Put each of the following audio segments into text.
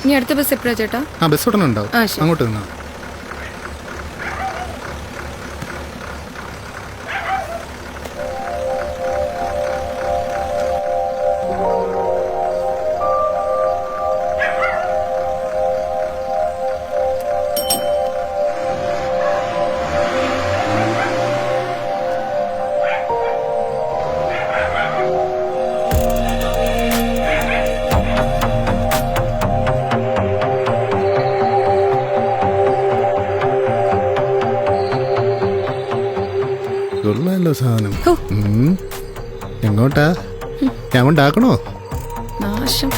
ഇനി അടുത്ത ബസ് എപ്പോഴാ ചേട്ടാ? ബസ് ഉടനെ ഉണ്ടാവും. ശരി. അങ്ങോട്ട് നിന്നാ. കൊള്ളാലോ സാധനം. എങ്ങോട്ടാ? ഞാൻ ഉണ്ടാക്കണോ? നാശം.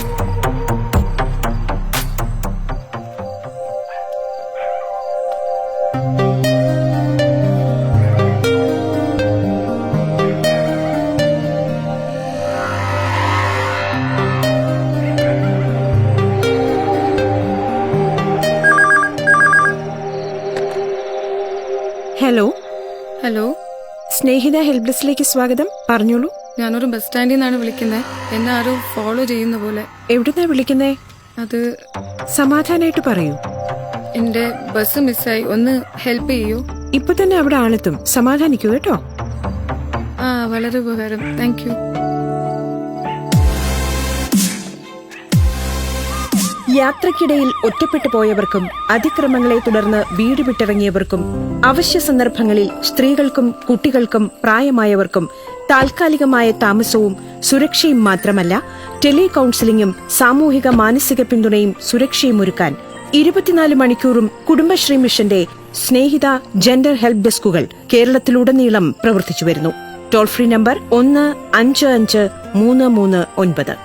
ഹലോ. ഹലോ, സ്നേഹിത ഹെൽപ്പ് ഡെസ്കിലേക്ക് സ്വാഗതം. പറഞ്ഞോളൂ. ഞാനൊരു ബസ് സ്റ്റാൻഡിൽ നിന്നാണ് വിളിക്കുന്നത്. എന്നെ ആരോ ഫോളോ ചെയ്യുന്ന പോലെ. എവിടുന്നാ വിളിക്കുന്നേ? അത് സമാധാനായിട്ട് പറയൂ. എന്റെ ബസ് മിസ്സായി. ഒന്ന് ഹെൽപ്പ് ചെയ്യൂ. ഇപ്പൊ തന്നെ അവിടെ ആളെത്തും. സമാധാനിക്കൂ കേട്ടോ. വളരെ ഉപകാരം. Thank you. യാത്രക്കിടയിൽ ഒറ്റപ്പെട്ടു പോയവർക്കും അതിക്രമങ്ങളെ തുടർന്ന് വീട് വിട്ടിറങ്ങിയവർക്കും അവശ്യ സന്ദർഭങ്ങളിൽ സ്ത്രീകൾക്കും കുട്ടികൾക്കും പ്രായമായവർക്കും താൽക്കാലികമായ താമസവും സുരക്ഷയും മാത്രമല്ല ടെലി കൌൺസിലിംഗും സാമൂഹിക മാനസിക പിന്തുണയും സുരക്ഷയും ഒരുക്കാൻ 24 മണിക്കൂറും കുടുംബശ്രീ മിഷന്റെ സ്നേഹിത ജെൻഡർ ഹെൽപ്പ് ഡെസ്കുകൾ കേരളത്തിലുടനീളം പ്രവർത്തിച്ചു വരുന്നു. Toll free number 155339.